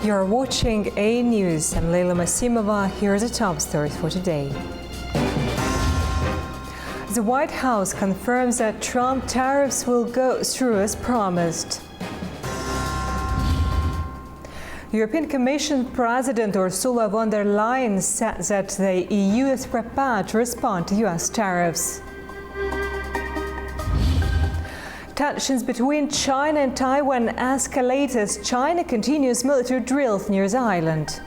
You're watching A News. I'm Leila Masimova. Here are the top stories for today. The White House confirms that Trump tariffs will go through as promised. European Commission President Ursula von der Leyen said that the EU is prepared to respond to US tariffs. Tensions between China and Taiwan escalate as China continues military drills near the island.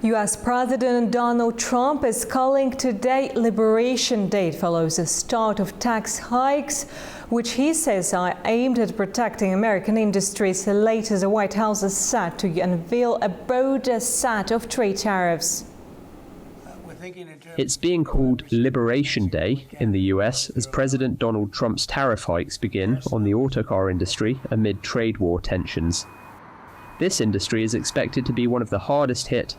US President Donald Trump is calling today Liberation Day follows the start of tax hikes, which he says are aimed at protecting American industries. Later, the White House is set to unveil a broader set of trade tariffs. It's being called Liberation Day in the US as President Donald Trump's tariff hikes begin on the auto car industry amid trade war tensions. This industry is expected to be one of the hardest hit.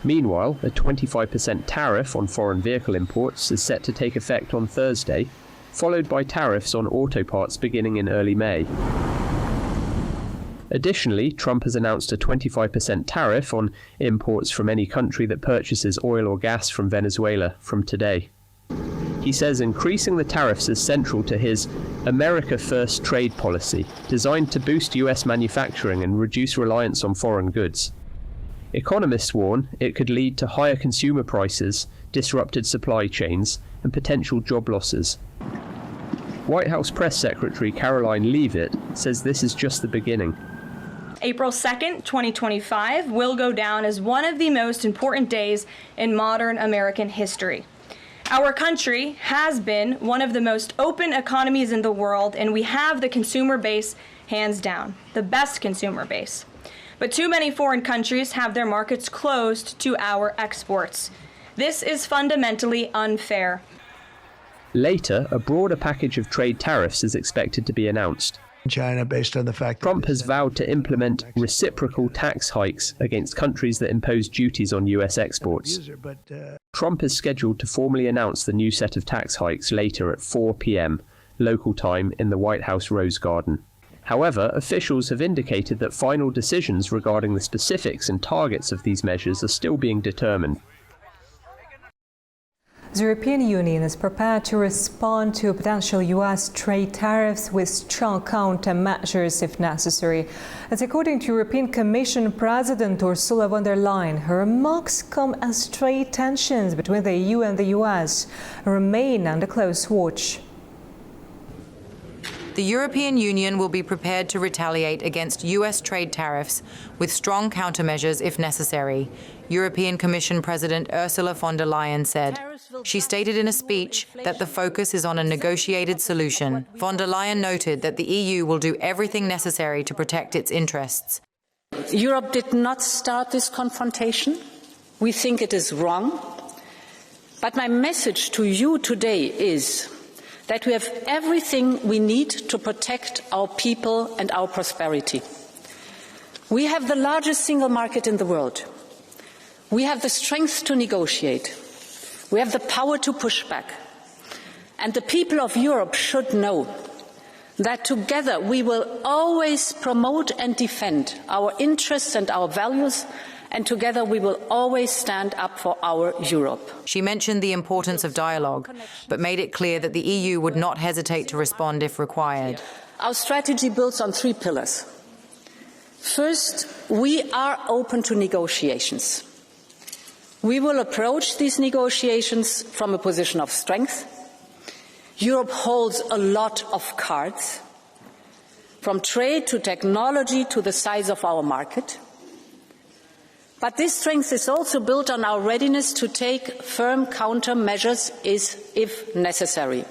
Meanwhile, a 25% tariff on foreign vehicle imports is set to take effect on Thursday, followed by tariffs on auto parts beginning in early May. Additionally, Trump has announced a 25% tariff on imports from any country that purchases oil or gas from Venezuela from today. He says increasing the tariffs is central to his America First trade policy, designed to boost US manufacturing and reduce reliance on foreign goods. Economists warn it could lead to higher consumer prices, disrupted supply chains, and potential job losses. White House Press Secretary Caroline Leavitt says this is just the beginning. April 2nd, 2025 will go down as one of the most important days in modern American history. Our country has been one of the most open economies in the world, and we have the consumer base hands down, the best consumer base. But too many foreign countries have their markets closed to our exports. This is fundamentally unfair. Later, a broader package of trade tariffs is expected to be announced. China, based on the fact Trump has vowed to implement reciprocal tax hikes against countries that impose duties on US exports. Trump is scheduled to formally announce the new set of tax hikes later at 4 p.m. local time in the White House Rose Garden. However, officials have indicated that final decisions regarding the specifics and targets of these measures are still being determined. The European Union is prepared to respond to potential US trade tariffs with strong countermeasures if necessary. As according to European Commission President Ursula von der Leyen, her remarks come as trade tensions between the EU and the US remain under close watch. The European Union will be prepared to retaliate against US trade tariffs with strong countermeasures if necessary, European Commission President Ursula von der Leyen said. She stated in a speech that the focus is on a negotiated solution. Von der Leyen noted that the EU will do everything necessary to protect its interests. Europe did not start this confrontation. We think it is wrong. But my message to you today is that we have everything we need to protect our people and our prosperity. We have the largest single market in the world. We have the strength to negotiate. We have the power to push back. And the people of Europe should know that together we will always promote and defend our interests and our values, and together we will always stand up for our Europe. She mentioned the importance of dialogue, but made it clear that the EU would not hesitate to respond if required. Our strategy builds on 3 pillars. First, we are open to negotiations. We will approach these negotiations from a position of strength. Europe holds a lot of cards, from trade to technology to the size of our market. But this strength is also built on our readiness to take firm countermeasures if necessary.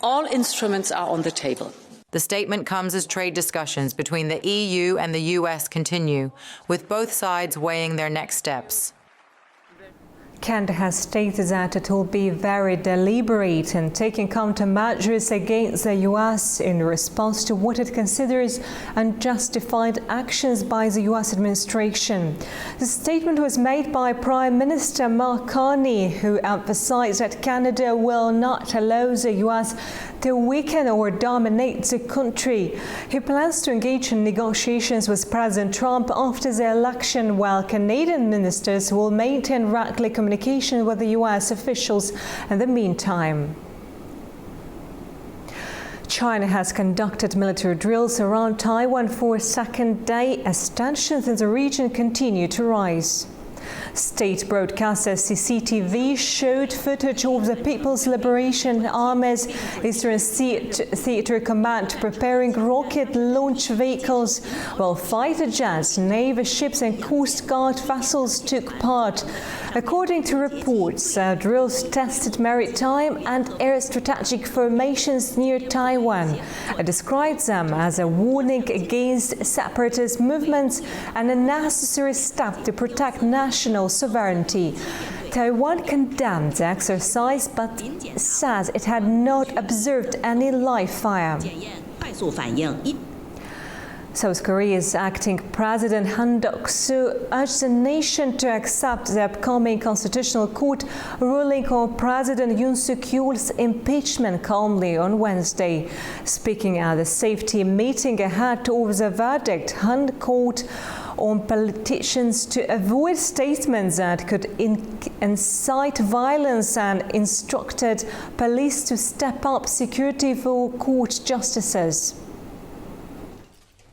All instruments are on the table. The statement comes as trade discussions between the EU and the US continue, with both sides weighing their next steps. Canada has stated that it will be very deliberate in taking countermeasures against the U.S. in response to what it considers unjustified actions by the U.S. administration. The statement was made by Prime Minister Mark Carney, who emphasized that Canada will not allow the U.S. to weaken or dominate the country. He plans to engage in negotiations with President Trump after the election, while Canadian ministers will maintain regular communication with the U.S. officials in the meantime. China has conducted military drills around Taiwan for a second day as tensions in the region continue to rise. State broadcaster CCTV showed footage of the People's Liberation Army's Eastern Theater Command preparing rocket launch vehicles, while fighter jets, Navy ships and Coast Guard vessels took part. According to reports, drills tested maritime and air strategic formations near Taiwan. It describes them as a warning against separatist movements and a necessary step to protect national sovereignty. Taiwan condemned the exercise but says it had not observed any live fire. South Korea's acting President Han Duck-soo urged the nation to accept the upcoming Constitutional Court ruling on President Yoon Suk-yeol's impeachment calmly on Wednesday. Speaking at the safety meeting ahead of the verdict, Han called on politicians to avoid statements that could incite violence and instructed police to step up security for court justices.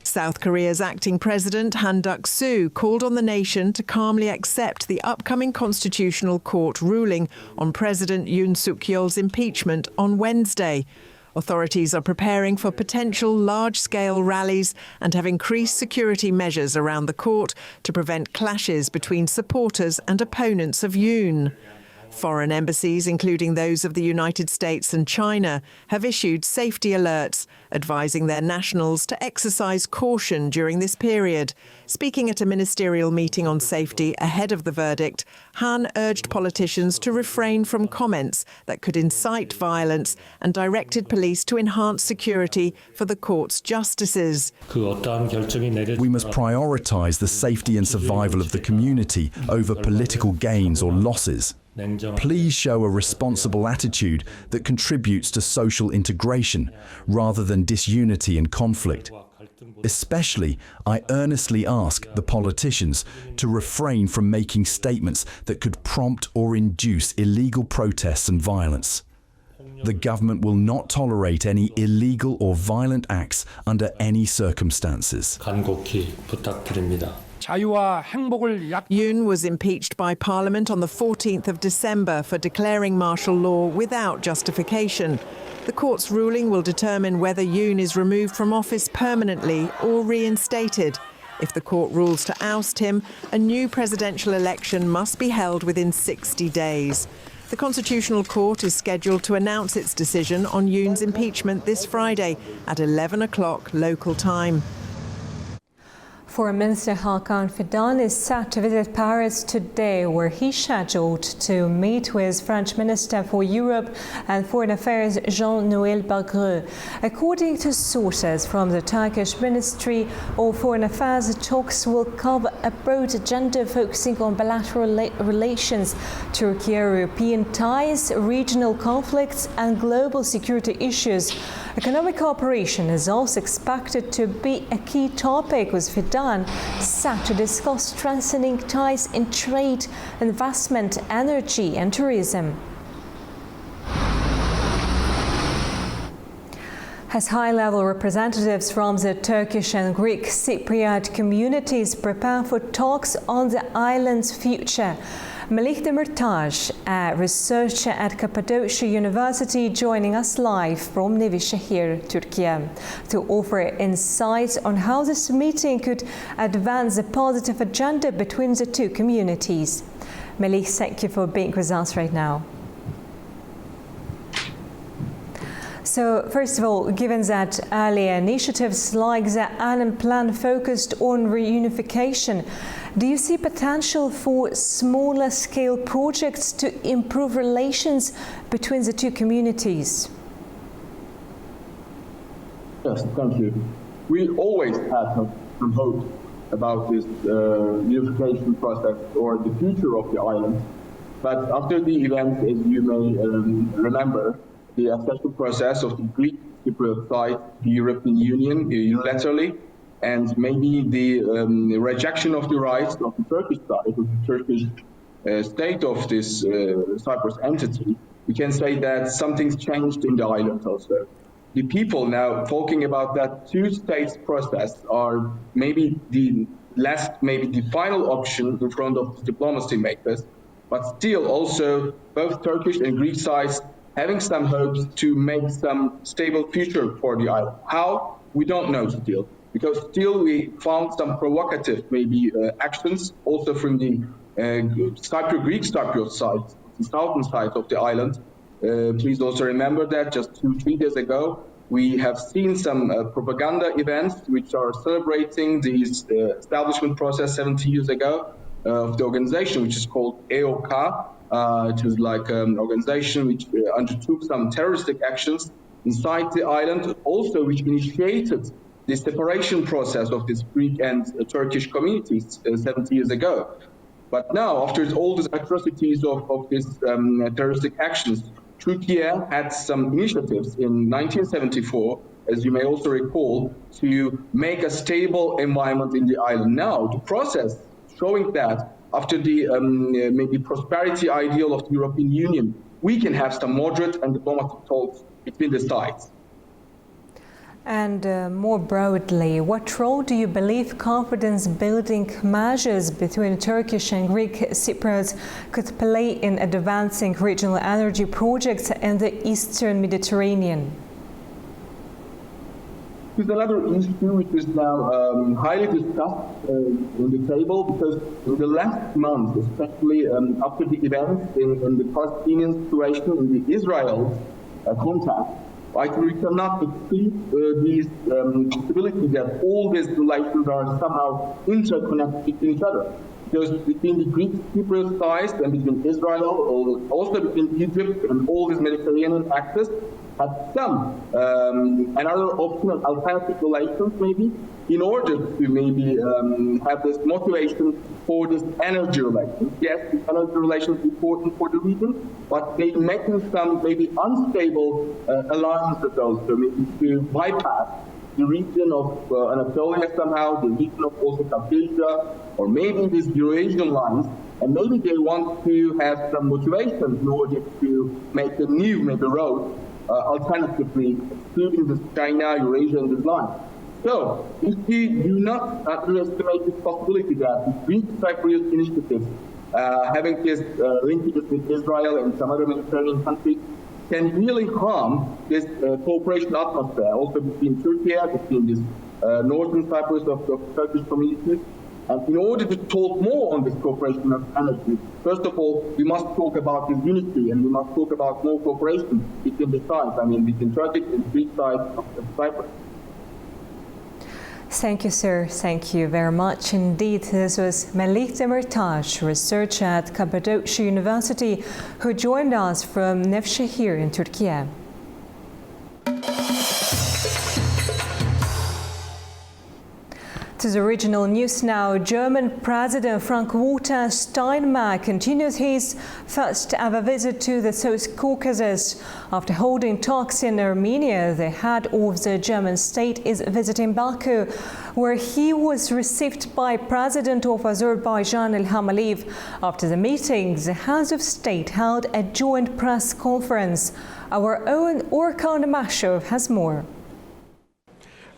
South Korea's acting president Han Duck-soo called on the nation to calmly accept the upcoming Constitutional Court ruling on President Yoon Suk-yeol's impeachment on Wednesday. Authorities are preparing for potential large-scale rallies and have increased security measures around the court to prevent clashes between supporters and opponents of Yoon. Foreign embassies, including those of the United States and China, have issued safety alerts, advising their nationals to exercise caution during this period. Speaking at a ministerial meeting on safety ahead of the verdict, Han urged politicians to refrain from comments that could incite violence and directed police to enhance security for the court's justices. We must prioritise the safety and survival of the community over political gains or losses. Please show a responsible attitude that contributes to social integration rather than disunity and conflict. Especially, I earnestly ask the politicians to refrain from making statements that could prompt or induce illegal protests and violence. The government will not tolerate any illegal or violent acts under any circumstances. Yoon was impeached by Parliament on the 14th of December for declaring martial law without justification. The court's ruling will determine whether Yoon is removed from office permanently or reinstated. If the court rules to oust him, a new presidential election must be held within 60 days. The Constitutional Court is scheduled to announce its decision on Yoon's impeachment this Friday at 11 o'clock local time. Foreign Minister Hakan Fidan is set to visit Paris today, where he's scheduled to meet with French Minister for Europe and Foreign Affairs Jean-Noël Barrot. According to sources from the Turkish Ministry of Foreign Affairs, the talks will cover a broad agenda focusing on bilateral relations, Turkey-European ties, regional conflicts and global security issues. Economic cooperation is also expected to be a key topic, with Fidan set to discuss strengthening ties in trade, investment, energy and tourism. As high-level representatives from the Turkish and Greek Cypriot communities prepare for talks on the island's future, Melih Demirtaş, a researcher at Cappadocia University, joining us live from Nevşehir, Turkey, to offer insights on how this meeting could advance a positive agenda between the two communities. Melih, thank you for being with us right now. So, first of all, given that earlier initiatives like the Annan Plan focused on reunification, Do you see potential for smaller scale projects to improve relations between the two communities? Yes, thank you. We always had some hope about this unification process or the future of the island. But after the event, as you may remember, the accession process of the Greek Cypriot side, the European Union unilaterally, and maybe the rejection of the rights of the Turkish side, of the Turkish state of this Cyprus entity, we can say that something's changed in the island also. The people now talking about that two-states process are maybe the final option in front of the diplomacy makers, but still also both Turkish and Greek sides having some hopes to make some stable future for the island. How? We don't know still, because still we found some provocative maybe actions also from the Greek Cypriot side, the southern side of the island. Please also remember that just 2-3 days ago, we have seen some propaganda events which are celebrating the establishment process 70 years ago of the organization, which is called AOK. It is like an organization which undertook some terroristic actions inside the island, also which initiated the separation process of this Greek and Turkish communities 70 years ago. But now, after all these atrocities of these terroristic actions, Turkey had some initiatives in 1974, as you may also recall, to make a stable environment in the island. Now, the process showing that after the maybe prosperity ideal of the European Union, we can have some moderate and diplomatic talks between the sides. And more broadly, what role do you believe confidence-building measures between Turkish and Greek Cypriots could play in advancing regional energy projects in the Eastern Mediterranean? This is another issue which is now highly discussed in the table, because in the last month, especially after the events in the Palestinian situation, in the Israel contact, we cannot exclude this possibility that all these relations are somehow interconnected with each other. Because between the Greek Cypriot side and between Israel, or also between Egypt and all these Mediterranean axis, have some another optional alternative relations maybe, in order to maybe have this motivation for this energy relations. Yes, the energy relations is important for the region, but they making some maybe unstable alliances also, maybe to bypass the region of Anatolia somehow, the region of also Caucasia, or maybe these Eurasian lines, and maybe they want to have some motivation in order to make a new maybe road, alternatively excluding this China, Eurasia, and this line. So, if we do not underestimate this possibility that the Greek Cypriot initiatives, having this linkages with Israel and some other Mediterranean countries, can really harm this cooperation atmosphere, also between Turkey, between this northern Cyprus of Turkish communities. And in order to talk more on this cooperation of energy, first of all, we must talk about this unity, and we must talk about more cooperation between the sides, between Turkish and Greek sides of Cyprus. Thank you, sir. Thank you very much indeed. This was Melih Demirtaş, researcher at Cappadocia University, who joined us from Nevşehir in Turkey. To the regional news now. German President Frank-Walter Steinmeier continues his first ever visit to the South Caucasus. After holding talks in Armenia, the head of the German state is visiting Baku, where he was received by President of Azerbaijan Ilham Aliyev. After the meeting, the heads of state held a joint press conference. Our own Orkan Mashov has more.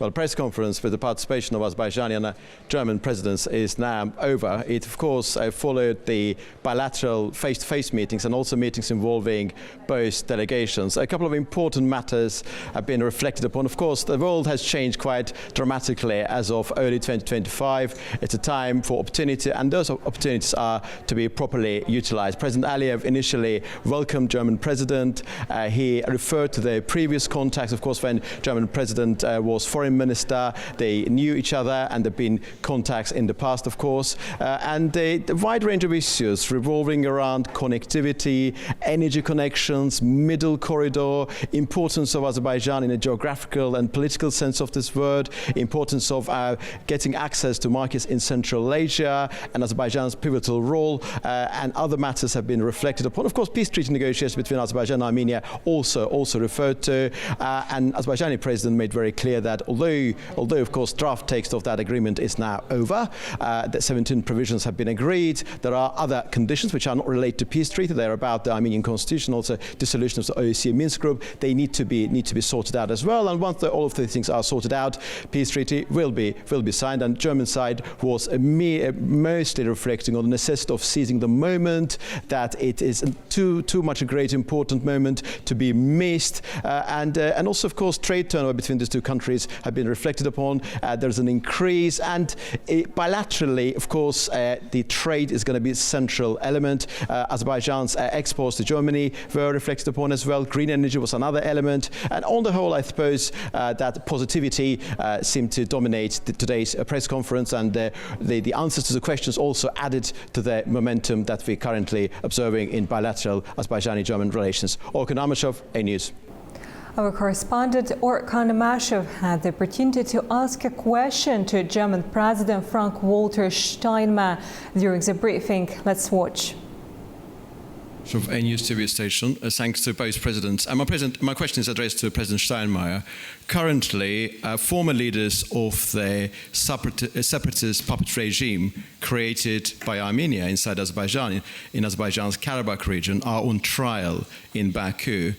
Well, press conference with the participation of Azerbaijani and German presidents is now over. It, of course, followed the bilateral face-to-face meetings and also meetings involving both delegations. A couple of important matters have been reflected upon. Of course, the world has changed quite dramatically as of early 2025. It's a time for opportunity, and those opportunities are to be properly utilized. President Aliyev initially welcomed German president. He referred to the previous contacts, of course, when German president was foreign Prime Minister. They knew each other and there have been contacts in the past, of course. And the wide range of issues revolving around connectivity, energy connections, middle corridor, importance of Azerbaijan in a geographical and political sense of this word, importance of getting access to markets in Central Asia, and Azerbaijan's pivotal role, and other matters have been reflected upon. Of course, peace treaty negotiations between Azerbaijan and Armenia also referred to, and Azerbaijani president made very clear that although of course draft text of that agreement is now over, that 17 provisions have been agreed, there are other conditions which are not related to peace treaty. They're about the Armenian constitution, also dissolution of the OSCE Minsk group. They need to be sorted out as well. And once all of these things are sorted out, peace treaty will be signed. And German side was mostly reflecting on the necessity of seizing the moment, that it is too much a great important moment to be missed, and also of course trade turnover between these two countries have been reflected upon. There's an increase, and bilaterally of course the trade is going to be a central element. Azerbaijan's exports to Germany were reflected upon as well. Green energy was another element, and on the whole I suppose that positivity seemed to dominate today's press conference, and the answers to the questions also added to the momentum that we're currently observing in bilateral Azerbaijani-German relations. Orkan Amashov, A-News. Our correspondent Orkan Amashov had the opportunity to ask a question to German President Frank-Walter Steinmeier during the briefing. Let's watch. Of A-News TV station. Thanks to both presidents. My question is addressed to President Steinmeier. Currently, former leaders of the separatist puppet regime created by Armenia inside Azerbaijan, in Azerbaijan's Karabakh region, are on trial in Baku.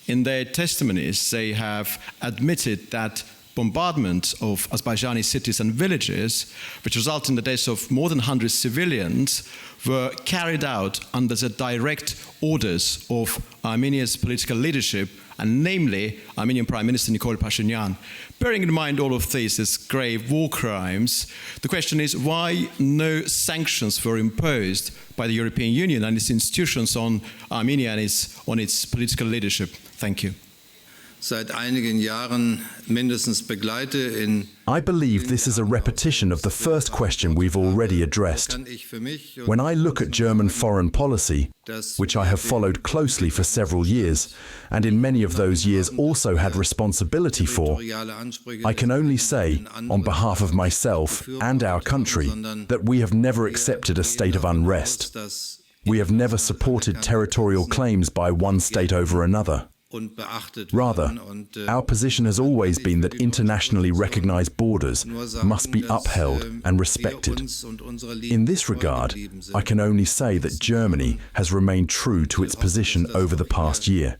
In their testimonies, they have admitted that bombardment of Azerbaijani cities and villages, which resulted in the deaths of more than 100 civilians, were carried out under the direct orders of Armenia's political leadership, and namely Armenian Prime Minister Nikol Pashinyan. Bearing in mind all of these as grave war crimes, the question is why no sanctions were imposed by the European Union and its institutions on Armenia and on its political leadership. Thank you. I believe this is a repetition of the first question we've already addressed. When I look at German foreign policy, which I have followed closely for several years, and in many of those years also had responsibility for, I can only say, on behalf of myself and our country, that we have never accepted a state of unrest. We have never supported territorial claims by one state over another. Rather, our position has always been that internationally recognized borders must be upheld and respected. In this regard, I can only say that Germany has remained true to its position over the past year.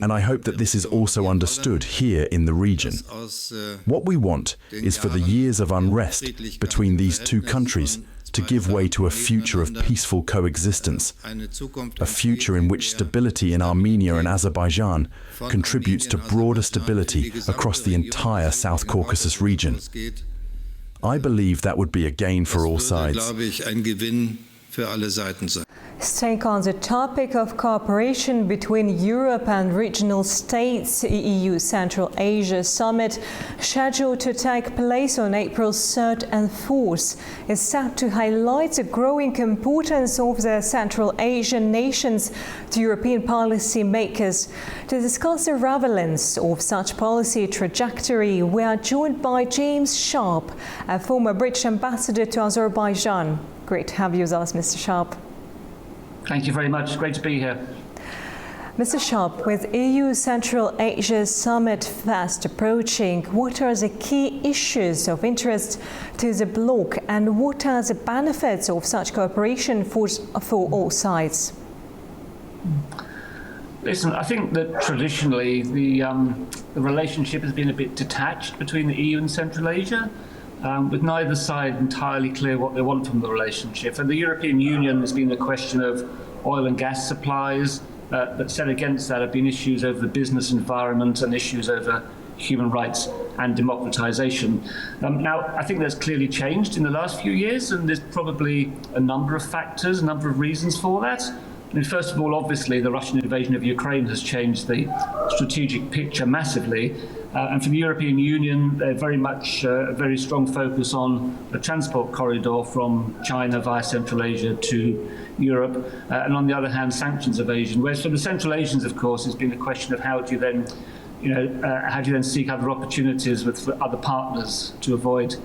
And I hope that this is also understood here in the region. What we want is for the years of unrest between these two countries to give way to a future of peaceful coexistence, a future in which stability in Armenia and Azerbaijan contributes to broader stability across the entire South Caucasus region. I believe that would be a gain for all sides. Staying on the topic of cooperation between Europe and regional states, the EU Central Asia Summit, scheduled to take place on April 3rd and 4th, is set to highlight the growing importance of the Central Asian nations to European policy makers. To discuss the relevance of such policy trajectory, we are joined by James Sharp, a former British ambassador to Azerbaijan. Great to have you with us, Mr. Sharp. Thank you very much. Great to be here. Mr. Sharp, with EU Central Asia Summit fast approaching, what are the key issues of interest to the bloc, and what are the benefits of such cooperation for all sides? Listen, I think that traditionally the relationship has been a bit detached between the EU and Central Asia, with neither side entirely clear what they want from the relationship. And the European Union has been a question of oil and gas supplies, but set against that have been issues over the business environment and issues over human rights and democratization. Now, I think that's clearly changed in the last few years, and there's probably a number of factors, a number of reasons for that. I mean, first of all, obviously, the Russian invasion of Ukraine has changed the strategic picture massively. And for the European Union, they're very much a very strong focus on a transport corridor from China via Central Asia to Europe, and on the other hand, sanctions evasion. Whereas for the Central Asians, of course, it's been a question of how do you then, how do you then seek other opportunities with other partners to avoid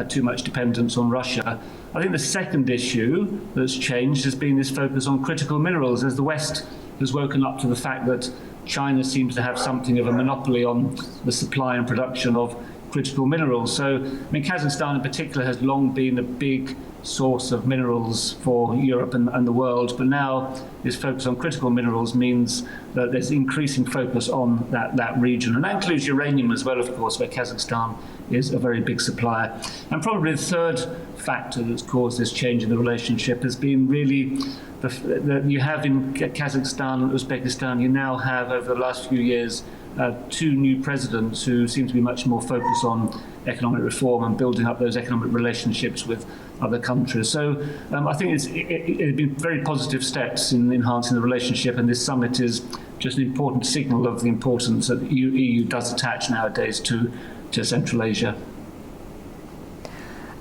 too much dependence on Russia. I think the second issue that's changed has been this focus on critical minerals, as the West has woken up to the fact that China seems to have something of a monopoly on the supply and production of critical minerals. So, I mean, Kazakhstan in particular has long been a big source of minerals for Europe and the world, but now this focus on critical minerals means that there's increasing focus on that region. And that includes uranium as well, of course, where Kazakhstan is a very big supplier. And probably the third factor that's caused this change in the relationship has been really that you have in Kazakhstan and Uzbekistan, you now have over the last few years two new presidents who seem to be much more focused on economic reform and building up those economic relationships with other countries. So I think it's been very positive steps in enhancing the relationship, and this summit is just an important signal of the importance that the EU does attach nowadays to Central Asia.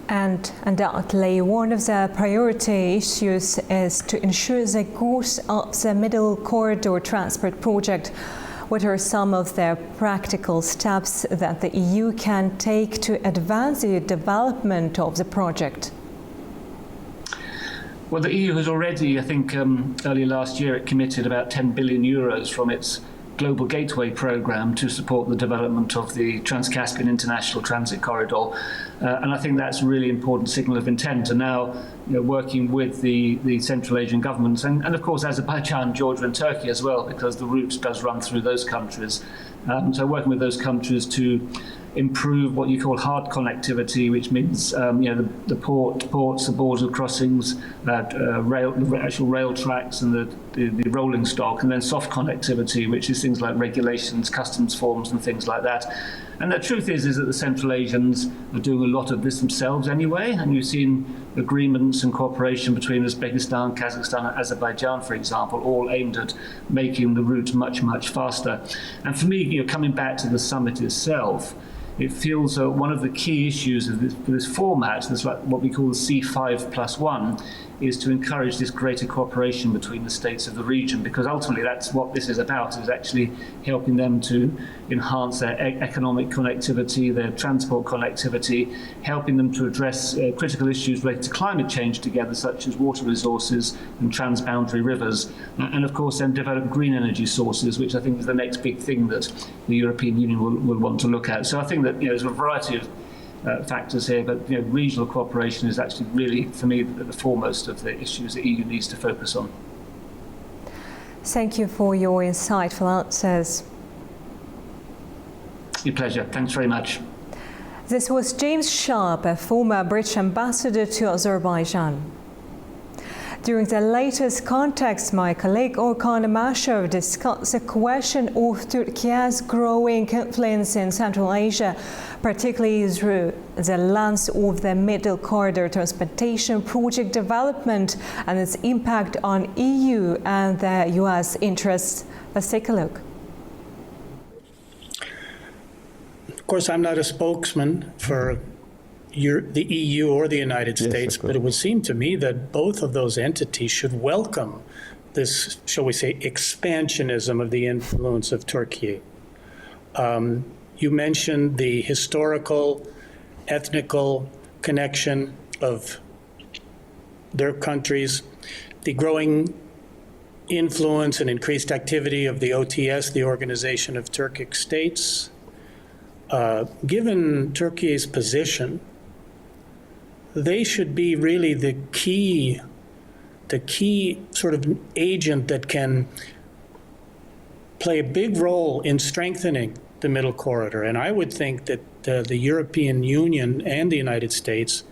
And undoubtedly, one of the priority issues is to ensure the growth of the Middle Corridor transport project. What are some of the practical steps that the EU can take to advance the development of the project? Well, the EU has already, I think, early last year, it committed about 10 billion euros from its Global Gateway programme to support the development of the Trans-Caspian International Transit Corridor. And I think that's a really important signal of intent. And now, working with the Central Asian governments and of course, Azerbaijan, Georgia and Turkey as well, because the route does run through those countries. So working with those countries to improve what you call hard connectivity, which means the ports, the border crossings, actual rail tracks, and the rolling stock, and then soft connectivity, which is things like regulations, customs forms, and things like that. And the truth is that the Central Asians are doing a lot of this themselves anyway, and you've seen agreements and cooperation between Uzbekistan, Kazakhstan and Azerbaijan, for example, all aimed at making the route much, much faster. And for me, coming back to the summit itself, it feels one of the key issues of this format, this like what we call the C5+1, is to encourage this greater cooperation between the states of the region, because ultimately that's what this is about, is actually helping them to enhance their economic connectivity, their transport connectivity, helping them to address critical issues related to climate change together, such as water resources and transboundary rivers, and of course then develop green energy sources, which I think is the next big thing that the European Union will want to look at. So I think that there's a variety of factors here, but regional cooperation is actually really, for me, the foremost of the issues the EU needs to focus on. Thank you for your insightful answers. Your pleasure. Thanks very much. This was James Sharp, a former British ambassador to Azerbaijan. During the latest context, my colleague Orkan Amashev discussed the question of Turkey's growing influence in Central Asia, particularly through the lens of the Middle Corridor transportation project development and its impact on EU and the US interests. Let's take a look. Of course, I'm not a spokesman for the EU or the United States, but it would seem to me that both of those entities should welcome this, shall we say, expansionism of the influence of Turkey. You mentioned the historical, ethnical connection of their countries, the growing influence and increased activity of the OTS, the Organization of Turkic States. Given Turkey's position, they should be really the key sort of agent that can play a big role in strengthening the Middle Corridor. And I would think that the European Union and the United States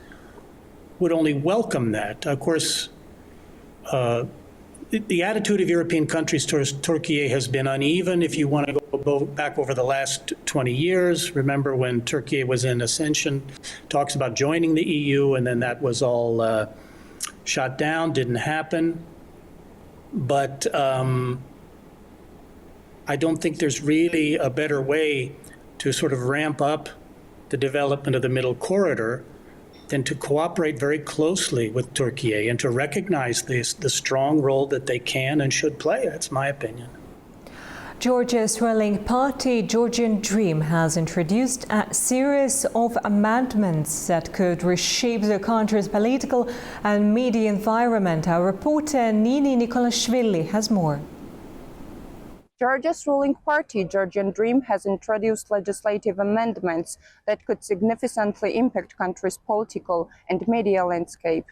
would only welcome that. Of course, the attitude of European countries towards Turkey has been uneven. If you want to go back over the last 20 years, remember when Turkey was in ascension, talks about joining the EU, and then that was all shot down, didn't happen. But I don't think there's really a better way to sort of ramp up the development of the Middle Corridor than to cooperate very closely with Turkey and to recognize the strong role that they can and should play. That's my opinion. Georgia's ruling party, Georgian Dream, has introduced a series of amendments that could reshape the country's political and media environment. Our reporter Nini Nikolashvili has more. Georgia's ruling party, Georgian Dream, has introduced legislative amendments that could significantly impact country's political and media landscape.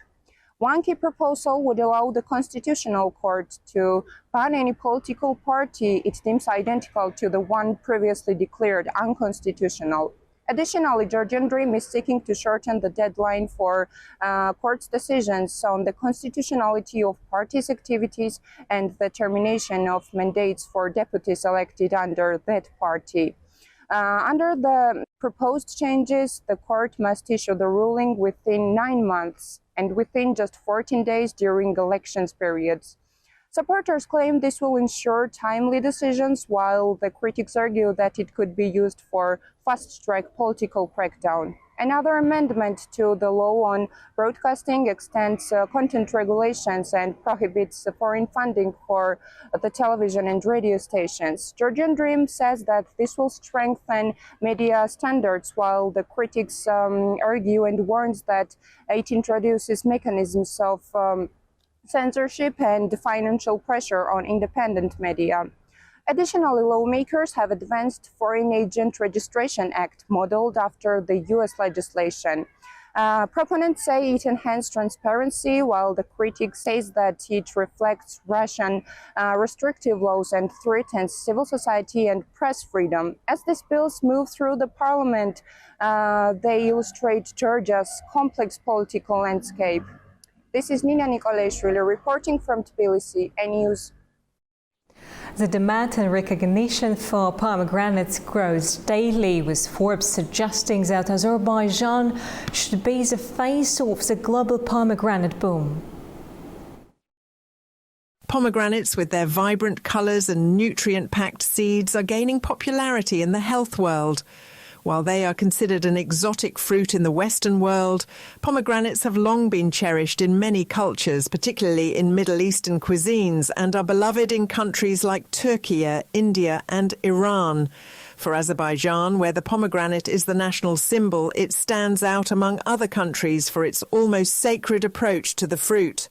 One key proposal would allow the Constitutional Court to ban any political party it deems identical to the one previously declared unconstitutional. Additionally, Georgian Dream is seeking to shorten the deadline for court's decisions on the constitutionality of parties' activities and the termination of mandates for deputies elected under that party. Under the proposed changes, the court must issue the ruling within 9 months and within just 14 days during elections periods. Supporters claim this will ensure timely decisions, while the critics argue that it could be used for fast-track political crackdown. Another amendment to the law on broadcasting extends content regulations and prohibits foreign funding for the television and radio stations. Georgian Dream says that this will strengthen media standards, while the critics argue and warns that it introduces mechanisms of censorship and financial pressure on independent media. Additionally, lawmakers have advanced Foreign Agent Registration Act, modeled after the US legislation. Proponents say it enhances transparency, while the critic says that it reflects Russian restrictive laws and threatens civil society and press freedom. As these bills move through the parliament, they illustrate Georgia's complex political landscape. This is Nina Nikolashvili reporting from Tbilisi, News. The demand and recognition for pomegranates grows daily, with Forbes suggesting that Azerbaijan should be the face of the global pomegranate boom. Pomegranates, with their vibrant colours and nutrient-packed seeds, are gaining popularity in the health world. While they are considered an exotic fruit in the Western world, pomegranates have long been cherished in many cultures, particularly in Middle Eastern cuisines, and are beloved in countries like Turkey, India and Iran. For Azerbaijan, where the pomegranate is the national symbol, it stands out among other countries for its almost sacred approach to the fruit.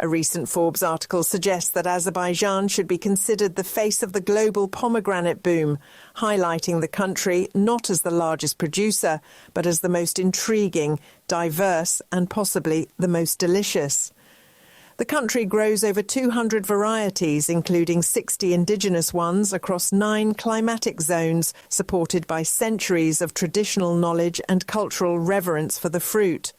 A recent Forbes article suggests that Azerbaijan should be considered the face of the global pomegranate boom, highlighting the country not as the largest producer, but as the most intriguing, diverse and possibly the most delicious. The country grows over 200 varieties, including 60 indigenous ones across 9 climatic zones, supported by centuries of traditional knowledge and cultural reverence for the fruit.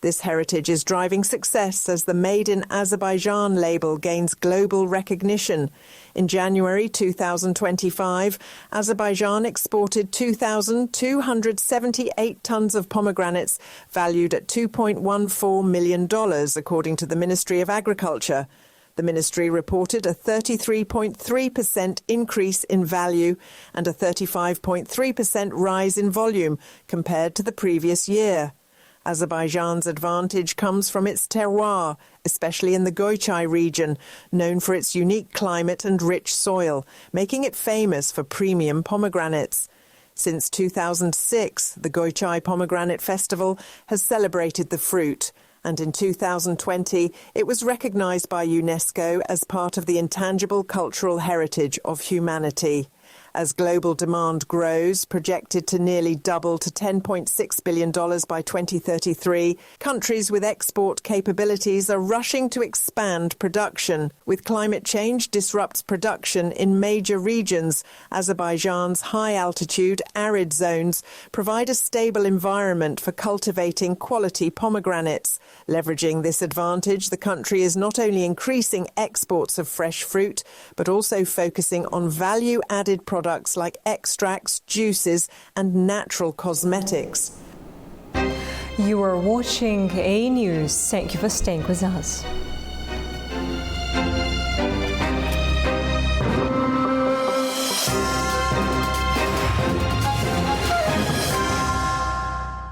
This heritage is driving success as the Made in Azerbaijan label gains global recognition. In January 2025, Azerbaijan exported 2,278 tons of pomegranates, valued at $2.14 million, according to the Ministry of Agriculture. The ministry reported a 33.3% increase in value and a 35.3% rise in volume compared to the previous year. Azerbaijan's advantage comes from its terroir, especially in the Goychay region, known for its unique climate and rich soil, making it famous for premium pomegranates. Since 2006, the Goychay Pomegranate Festival has celebrated the fruit, and in 2020 it was recognized by UNESCO as part of the intangible cultural heritage of humanity. As global demand grows, projected to nearly double to $10.6 billion by 2033, countries with export capabilities are rushing to expand production. With climate change disrupts production in major regions, Azerbaijan's high-altitude, arid zones provide a stable environment for cultivating quality pomegranates. Leveraging this advantage, the country is not only increasing exports of fresh fruit, but also focusing on value-added products like extracts, juices and natural cosmetics. You are watching A News. Thank you for staying with us.